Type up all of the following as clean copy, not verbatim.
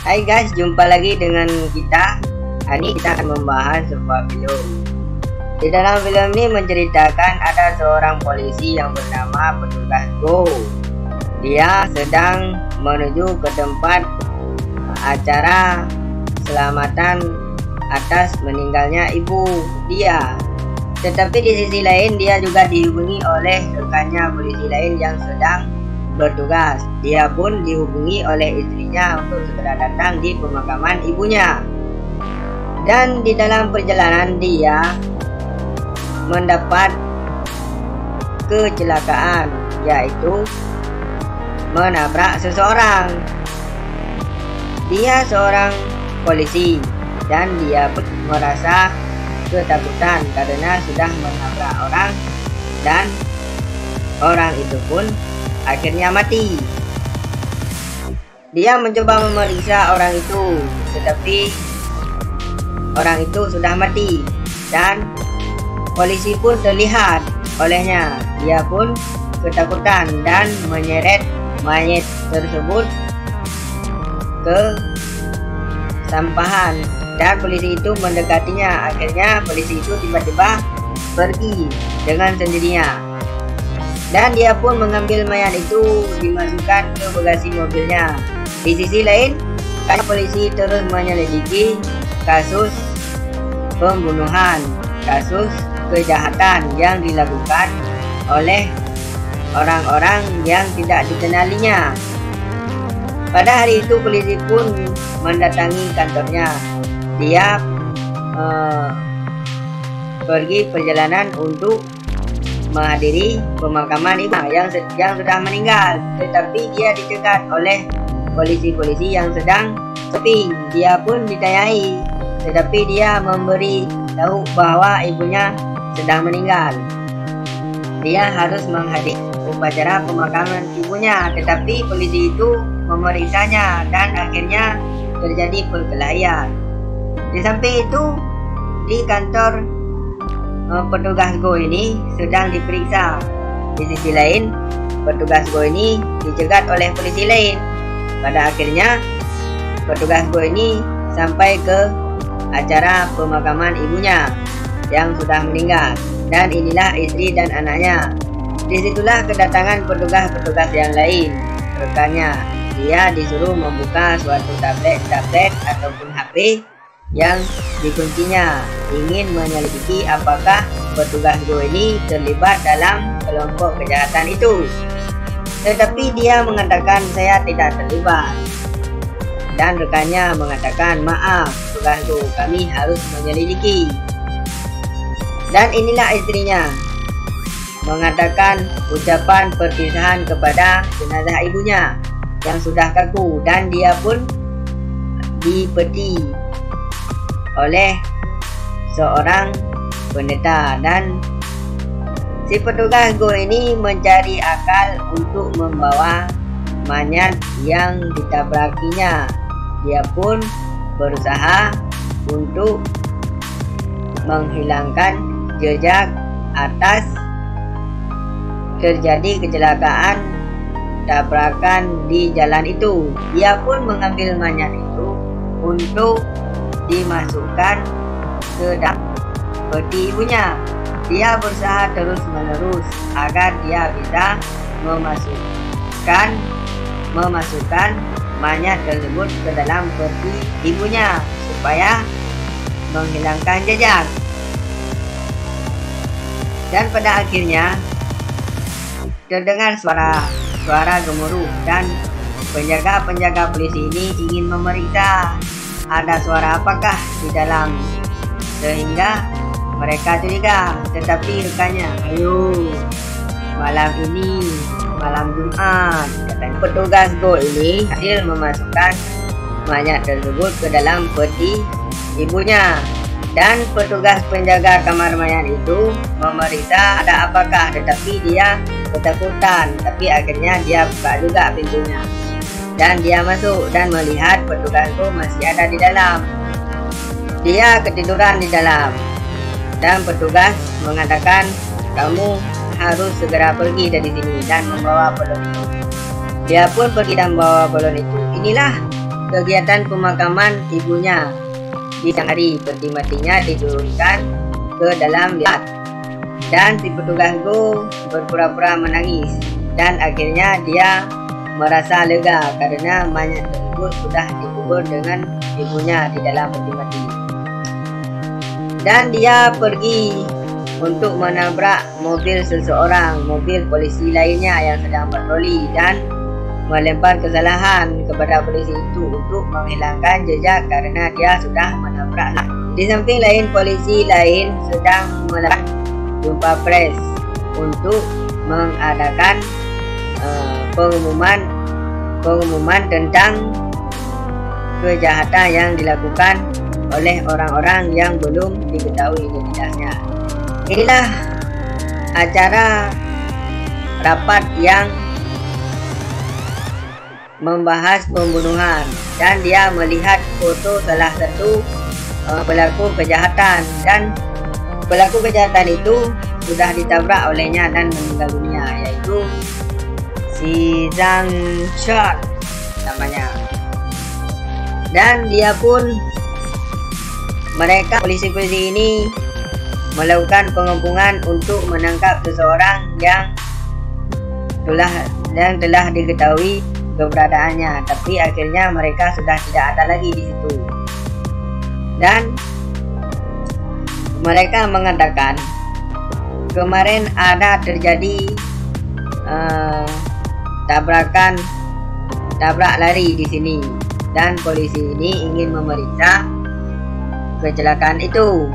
Hai guys, jumpa lagi dengan kita. Hari ini kita akan membahas sebuah film. Di dalam film ini menceritakan ada seorang polisi yang bernama Petugas Go. Dia sedang menuju ke tempat acara selamatan atas meninggalnya ibu dia. Tetapi di sisi lain dia juga dihubungi oleh rekannya polisi lain yang sedang bertugas. Dia pun dihubungi oleh istrinya untuk segera datang di pemakaman ibunya. Dan di dalam perjalanan dia mendapat kecelakaan, yaitu menabrak seseorang. Dia seorang polisi dan dia pun merasa ketakutan karena sudah menabrak orang dan orang itu pun akhirnya mati. Dia mencoba memeriksa orang itu, tetapi orang itu sudah mati dan polisi pun terlihat olehnya. Dia pun ketakutan dan menyeret mayat tersebut ke sampahan dan polisi itu mendekatinya. Akhirnya polisi itu tiba-tiba pergi dengan sendirinya dan dia pun mengambil mayat itu dimasukkan ke bagasi mobilnya. Di sisi lain, polisi terus menyelidiki kasus pembunuhan, kasus kejahatan yang dilakukan oleh orang-orang yang tidak dikenalinya. Pada hari itu polisi pun mendatangi kantornya. Dia pergi perjalanan untuk menghadiri pemakaman ibu yang sudah meninggal, tetapi dia dicegat oleh polisi-polisi yang sedang shopping. Dia pun ditanyai, tetapi dia memberi tahu bahwa ibunya sedang meninggal. Dia harus menghadiri upacara pemakaman ibunya, tetapi polisi itu memeriksanya dan akhirnya terjadi perkelahian. Di samping itu, di kantor petugas Go ini sedang diperiksa. Di sisi lain, petugas Go ini dicegat oleh polisi lain. Pada akhirnya, petugas Go ini sampai ke acara pemakaman ibunya yang sudah meninggal, dan inilah istri dan anaknya. Disitulah kedatangan petugas-petugas yang lain, rekannya. Dia disuruh membuka suatu tablet ataupun HP yang dikuncinya, ingin menyelidiki apakah petugas Go ini terlibat dalam kelompok kejahatan itu. Tetapi dia mengatakan saya tidak terlibat. Dan rekannya mengatakan maaf petugas Go, kami harus menyelidiki. Dan inilah istrinya mengatakan ucapan perpisahan kepada jenazah ibunya yang sudah kaku, dan dia pun dipeti oleh seorang pendeta. Dan si petugas Go ini mencari akal untuk membawa mayat yang ditabrakinya. Dia pun berusaha untuk menghilangkan jejak atas terjadi kecelakaan tabrakan di jalan itu. Dia pun mengambil mayat itu untuk dimasukkan ke dalam peti ibunya. Dia berusaha terus-menerus agar dia bisa memasukkan mayat tersebut ke dalam peti ibunya supaya menghilangkan jejak. Dan pada akhirnya terdengar suara gemuruh dan penjaga polisi ini ingin memeriksa ada suara apakah di dalam, sehingga mereka curiga. Tetapi rekannya, ayo malam ini malam Jumat, katanya. Petugas Go ini hasil memasukkan mayat tersebut ke dalam peti ibunya, dan petugas penjaga kamar mayat itu memeriksa ada apakah, tetapi dia ketakutan. Tapi akhirnya dia buka juga pintunya dan dia masuk dan melihat petugas Go masih ada di dalam. Dia ketiduran di dalam dan petugas mengatakan kamu harus segera pergi dari sini dan membawa balon itu. Dia pun pergi dan membawa balon itu. Inilah kegiatan pemakaman ibunya. Di siang hari peti matinya diturunkan ke dalam lihat, dan si petugas itu berpura-pura menangis, dan akhirnya dia merasa lega karena mayat tersebut sudah dikubur dengan ibunya di dalam peti mati. Dan dia pergi untuk menabrak mobil seseorang, mobil polisi lainnya yang sedang patroli, dan melempar kesalahan kepada polisi itu untuk menghilangkan jejak karena dia sudah menabrak. Di samping lain, polisi lain sedang melakukan jumpa pers untuk mengadakan pengumuman tentang kejahatan yang dilakukan oleh orang-orang yang belum diketahui identitasnya. Inilah acara rapat yang membahas pembunuhan, dan dia melihat foto salah satu pelaku kejahatan, dan pelaku kejahatan itu sudah ditabrak olehnya dan meninggal dunia, yaitu si Zhang Shot namanya. Dan dia pun, polisi-polisi ini melakukan pengepungan untuk menangkap seseorang yang telah diketahui keberadaannya, tapi akhirnya mereka sudah tidak ada lagi di situ. Dan mereka mengatakan kemarin ada terjadi tabrak lari di sini, dan polisi ini ingin memeriksa kecelakaan itu.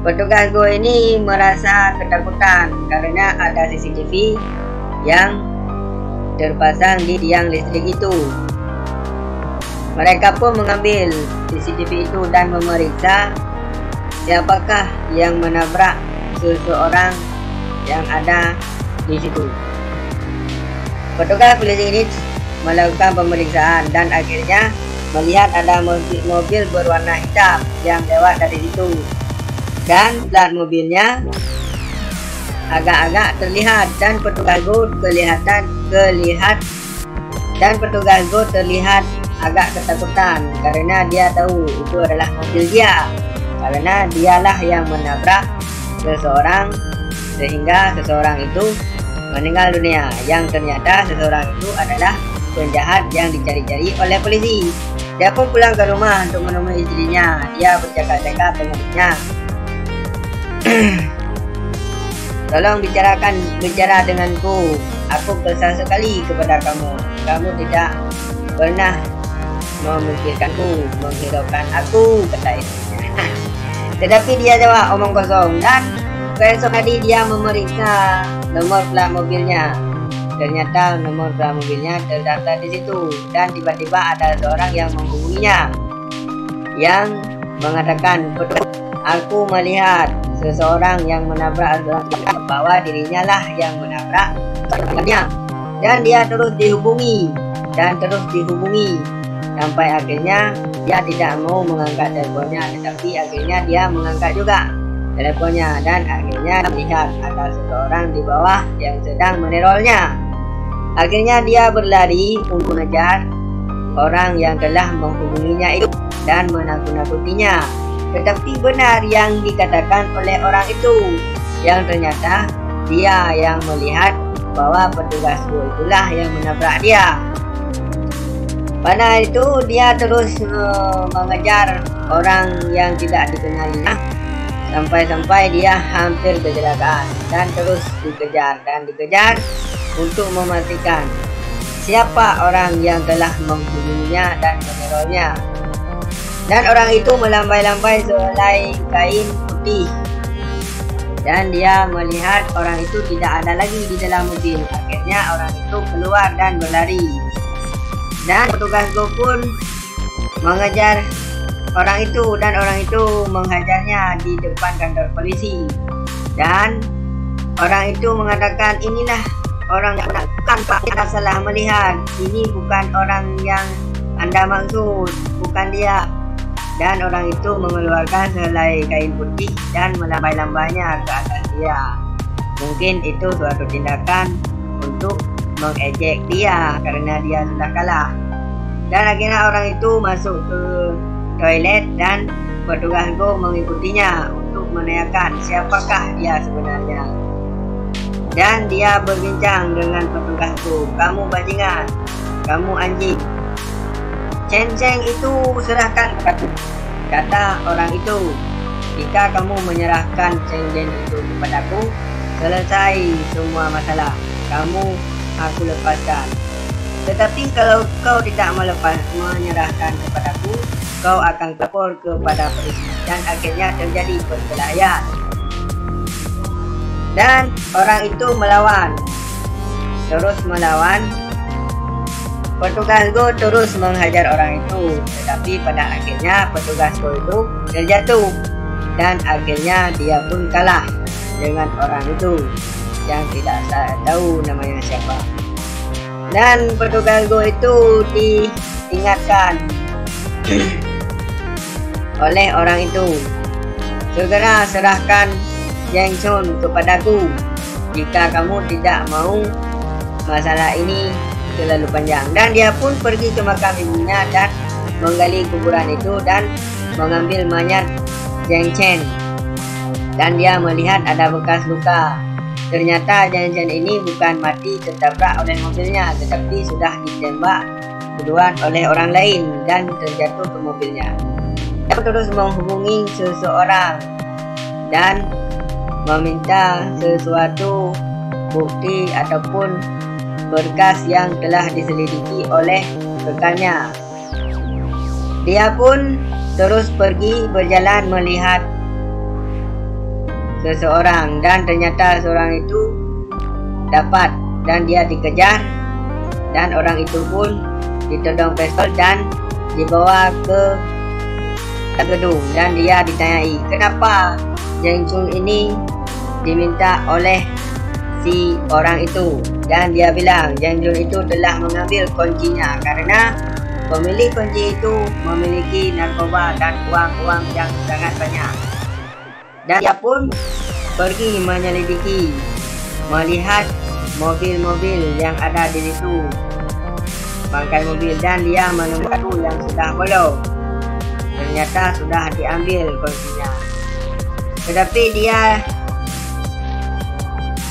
Petugas Go ini merasa ketakutan karena ada CCTV yang terpasang di tiang listrik itu. Mereka pun mengambil CCTV itu dan memeriksa siapakah yang menabrak seseorang yang ada di situ. Petugas polisi ini melakukan pemeriksaan dan akhirnya melihat ada mobil berwarna hitam yang lewat dari situ, dan plat mobilnya agak-agak terlihat, dan petugas Go terlihat agak ketakutan karena dia tahu itu adalah mobil dia, karena dialah yang menabrak seseorang sehingga seseorang itu meninggal dunia, yang ternyata seseorang itu adalah penjahat yang dicari-cari oleh polisi. Dia pun pulang ke rumah untuk menemui istrinya. Dia bercakap-cakap dengan istrinya. Tolong bicara denganku. Aku kesal sekali kepada kamu. Kamu tidak pernah memikirkanku, menghiraukan aku, kata istrinya. Tetapi dia jawab omong kosong, dan keesok hari dia memeriksa nomor plat mobilnya. Ternyata nomor plat mobilnya terdaftar di situ, dan tiba-tiba ada seorang yang menghubunginya, yang mengatakan, aku melihat seseorang yang menabrak bahwa dirinya lah yang menabrak, dan dia terus dihubungi sampai akhirnya dia tidak mau mengangkat teleponnya, tetapi akhirnya dia mengangkat juga teleponnya, dan akhirnya melihat ada seseorang di bawah yang sedang menerornya. Akhirnya dia berlari untuk mengejar orang yang telah menghubunginya itu dan menakut-nakutinya. Tetapi benar yang dikatakan oleh orang itu, yang ternyata dia yang melihat bahwa petugas Go itulah yang menabrak dia. Pada itu dia terus mengejar orang yang tidak dikenalinya, sampai dia hampir kecelakaan, dan terus dikejar untuk memastikan siapa orang yang telah menghubunginya dan menerornya. Dan orang itu melambai-lambai sehelai kain putih, dan dia melihat orang itu tidak ada lagi di dalam mobil. Akhirnya orang itu keluar dan berlari, dan petugas Go pun mengejar orang itu, dan orang itu menghajarnya di depan kantor polisi. Dan orang itu mengatakan, inilah orang yang tanpa Anda salah melihat, ini bukan orang yang Anda maksud, bukan dia. Dan orang itu mengeluarkan sehelai kain putih dan melambai-lambainya ke atas dia. Mungkin itu suatu tindakan untuk mengejek dia karena dia sudah kalah. Dan akhirnya orang itu masuk ke toilet dan petugas Go mengikutinya untuk menanyakan siapakah dia sebenarnya. Dan dia berbincang dengan petugas Go, kamu bajingan, kamu anjing, Chen Cheng itu serahkan kepadaku, kata orang itu. Jika kamu menyerahkan Chen Cheng itu kepadaku, selesai semua masalah, kamu aku lepaskan. Tetapi kalau kau tidak menyerahkan kepadaku, kau akan lapor kepada polisi. Dan akhirnya terjadi perkelahian. Dan orang itu melawan, terus melawan. Petugas Go terus menghajar orang itu, tetapi pada akhirnya petugas Go itu terjatuh. Dan akhirnya dia pun kalah dengan orang itu yang tidak tahu namanya siapa. Dan petugas Go itu diingatkan oleh orang itu, segera serahkan Zheng Chun kepadaku. Jika kamu tidak mau masalah ini terlalu panjang. Dan dia pun pergi ke makam ibunya dan menggali kuburan itu dan mengambil mayat Zheng Chen. Dan dia melihat ada bekas luka. Ternyata Zheng Chen ini bukan mati tertabrak oleh mobilnya, tetapi sudah ditembak duluan oleh orang lain dan terjatuh ke mobilnya. Dia terus menghubungi seseorang dan meminta sesuatu bukti ataupun berkas yang telah diselidiki oleh rekannya. Dia pun terus pergi berjalan melihat seseorang dan ternyata seorang itu dapat dan dia dikejar dan orang itu pun ditodong pistol dan dibawa ke gedung dan dia ditanyai kenapa Zheng Chun ini diminta oleh si orang itu. Dan dia bilang Zheng Chun itu telah mengambil kuncinya karena pemilik kunci itu memiliki narkoba dan uang-uang yang sangat banyak. Dan dia pun pergi menyelidiki, melihat mobil-mobil yang ada di situ, bangkai mobil, dan dia menemukan yang sudah bolong. Ternyata sudah diambil kuncinya. Tetapi dia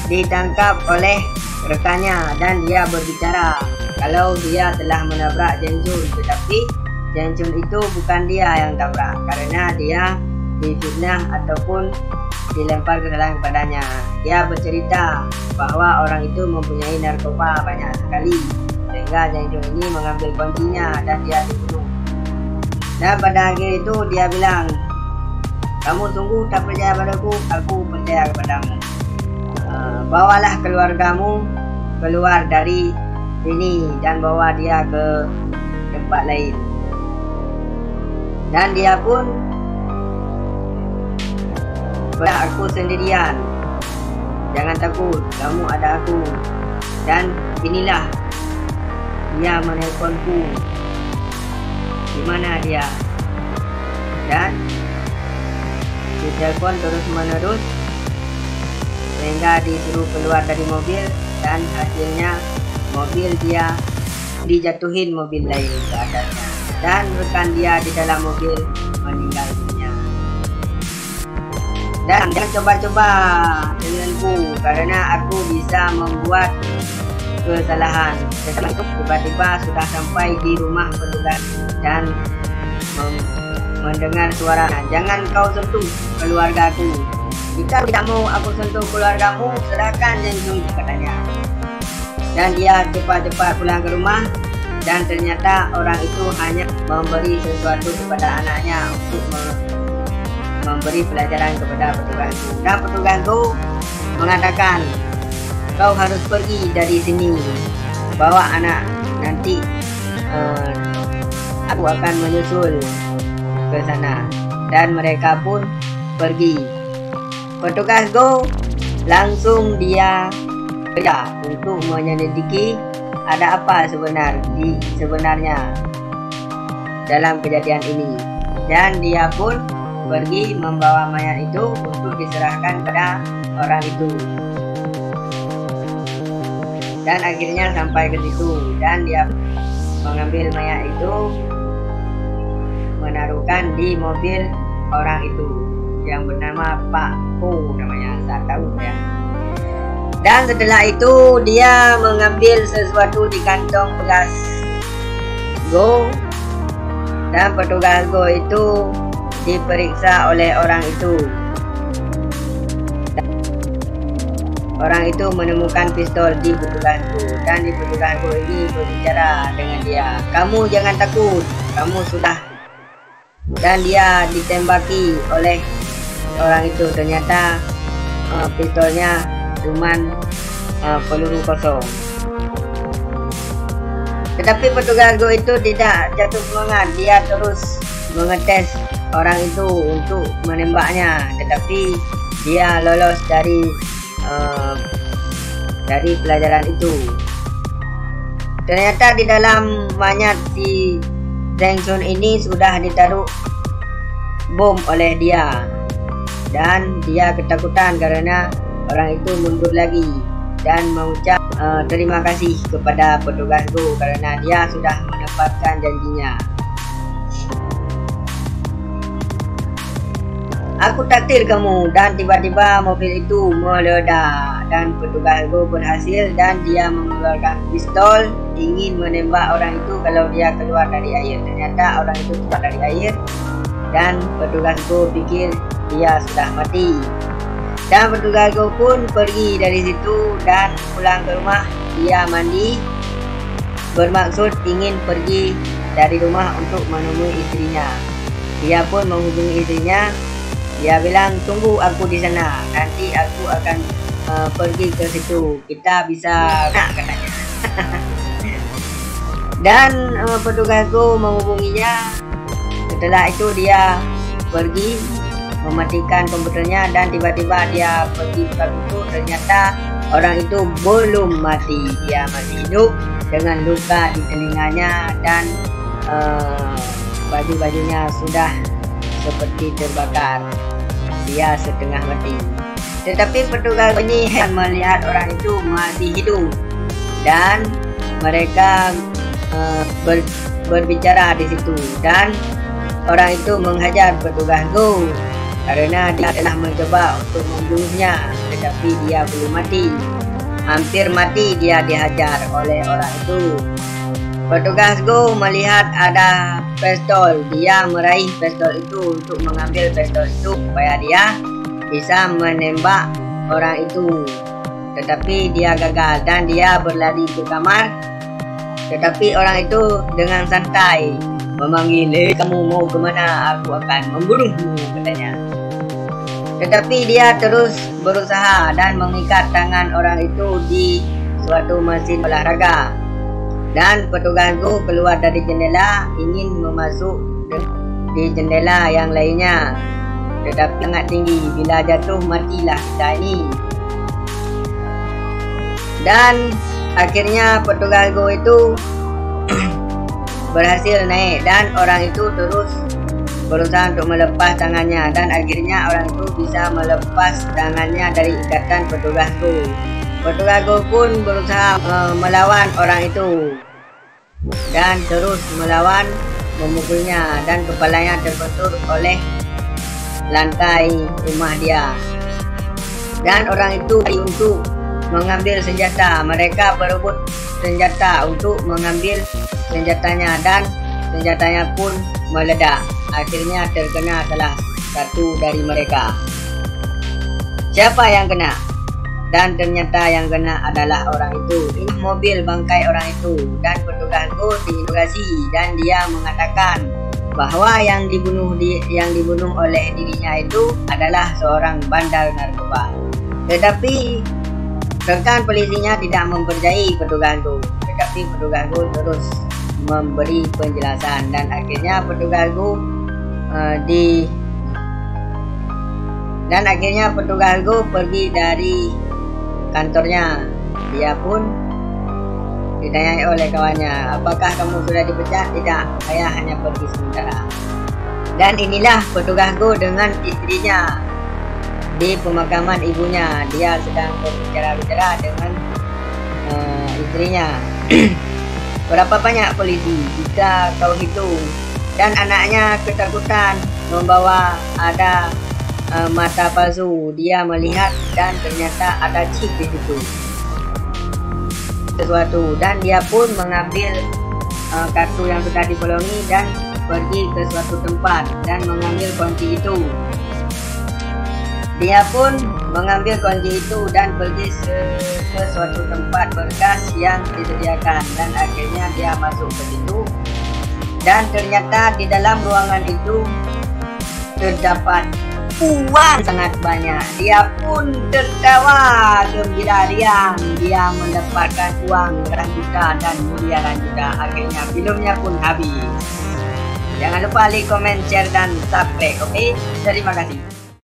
ditangkap oleh rekannya dan dia berbicara kalau dia telah menabrak Zheng Chun, tetapi Zheng Chun itu bukan dia yang tabrak karena dia difitnah ataupun dilempar kesalahan kepadanya. Dia bercerita bahwa orang itu mempunyai narkoba banyak sekali sehingga Zheng Chun ini mengambil kuncinya dan dia dibunuh. Dan pada akhir itu dia bilang, kamu sungguh tak percaya padaku, aku percaya kepadamu. Bawalah keluargamu keluar dari sini dan bawa dia ke tempat lain. Dan dia pun aku sendirian, jangan takut, kamu ada aku. Dan inilah dia menelponku, di mana dia. Dan ditelepon terus menerus sehingga disuruh keluar dari mobil dan hasilnya mobil dia dijatuhin mobil lain ke atasnya dan rekan dia di dalam mobil meninggal dunia. Dan jangan coba-coba denganku karena aku bisa membuat kesalahan. Setelah itu tiba-tiba sudah sampai di rumah petugas dan mendengar suara, jangan kau sentuh keluargaku. Jika tidak mau aku sentuh keluargamu, serahkan Zheng Chun, katanya. Dan dia cepat-cepat pulang ke rumah dan ternyata orang itu hanya memberi sesuatu kepada anaknya untuk memberi pelajaran kepada petugas. Dan petugas itu mengatakan, kau harus pergi dari sini, bawa anak, nanti aku akan menyusul ke sana. Dan mereka pun pergi. Petugas Go langsung dia kerja untuk menyelidiki ada apa sebenarnya dalam kejadian ini. Dan dia pun pergi membawa mayat itu untuk diserahkan pada orang itu. Dan akhirnya sampai ke situ dan dia mengambil mayat itu, menaruhkan di mobil orang itu yang bernama Pak Po namanya, saya tahu ya. Dan setelah itu dia mengambil sesuatu di kantong petugas Go, dan petugas Go itu diperiksa oleh orang itu. Orang itu menemukan pistol di petugas Go, dan di petugas Go ini berbicara dengan dia, "Kamu jangan takut, kamu sudah." Dan dia ditembaki oleh orang itu. Ternyata pistolnya cuman peluru kosong. Tetapi petugas Go itu tidak jatuh semangat. Dia terus mengetes orang itu untuk menembaknya. Tetapi dia lolos dari pelajaran itu. Ternyata di dalam mayat si Zeng Sun ini sudah ditaruh bom oleh dia, dan dia ketakutan karena orang itu mundur lagi dan mengucap terima kasih kepada petugas Go karena dia sudah menepatkan janjinya. "Aku takdir kamu." Dan tiba-tiba mobil itu meledak dan petugas Go berhasil, dan dia mengeluarkan pistol ingin menembak orang itu kalau dia keluar dari air. Ternyata orang itu keluar dari air dan petugas Go pikir dia sudah mati. Dan petugas Go pun pergi dari situ dan pulang ke rumah. Dia mandi, bermaksud ingin pergi dari rumah untuk menemui istrinya. Dia pun menghubungi istrinya. Dia bilang, "Tunggu aku di sana, nanti aku akan pergi ke situ, kita bisa," katanya. Dan petugas Go menghubunginya. Setelah itu dia pergi mematikan komputernya, dan tiba-tiba dia pergi buka pintu. Ternyata orang itu belum mati, dia masih hidup dengan luka di telinganya, dan baju-bajunya sudah seperti terbakar. Dia setengah mati. Tetapi petugas ini melihat orang itu masih hidup, dan mereka berbicara di situ, dan orang itu menghajar petugas Go karena dia telah mencoba untuk membunuhnya, tetapi dia belum mati. Hampir mati dia dihajar oleh orang itu. Petugas Go melihat ada pistol. Dia meraih pistol itu untuk mengambil pistol itu supaya dia bisa menembak orang itu. Tetapi dia gagal dan dia berlari ke kamar. Tetapi orang itu dengan santai memanggil, "Kamu mau kemana? Aku akan membunuhmu," katanya. Tetapi dia terus berusaha dan mengikat tangan orang itu di suatu mesin olahraga. Dan petugas Go keluar dari jendela ingin memasuk di jendela yang lainnya, tetapi sangat tinggi. Bila jatuh matilah kita ini. Dan akhirnya petugas Go itu berhasil naik, dan orang itu terus berusaha untuk melepas tangannya, dan akhirnya orang itu bisa melepas tangannya dari ikatan petugas Go. Petugas Go pun berusaha melawan orang itu dan terus melawan, memukulnya, dan kepalanya terbentur oleh lantai rumah dia. Dan orang itu untuk mengambil senjata. Mereka berebut senjata untuk mengambil senjatanya, dan senjatanya pun meledak. Akhirnya terkena salah satu dari mereka. Siapa yang kena? Dan ternyata yang kena adalah orang itu. Ini mobil bangkai orang itu, dan petugas Go diinterogasi, dan dia mengatakan bahwa yang dibunuh oleh dirinya itu adalah seorang bandar narkoba. Tetapi rekan polisinya tidak mempercayai petugas Go. Tetapi petugas Go terus memberi penjelasan, dan akhirnya petugas Go pergi dari kantornya. Dia pun ditanyai oleh kawannya, "Apakah kamu sudah dipecat?" "Tidak, saya hanya pergi sementara." Dan inilah petugas Go dengan istrinya di pemakaman ibunya. Dia sedang berbicara-bicara dengan istrinya. Berapa banyak polisi jika kau hitung? Dan anaknya ketakutan membawa ada mata palsu. Dia melihat dan ternyata ada chip di situ sesuatu, dan dia pun mengambil kartu yang sudah dibolongi dan pergi ke suatu tempat dan mengambil kunci itu. Dia pun mengambil kunci itu dan pergi ke suatu tempat berkas yang disediakan, dan akhirnya dia masuk ke situ, dan ternyata di dalam ruangan itu terdapat uang sangat banyak. Dia pun tertawa gembira riang, dia mendapatkan uang juta dan miliaran juta. Akhirnya filmnya pun habis. Jangan lupa like, comment, share, dan subscribe. Oke, terima kasih.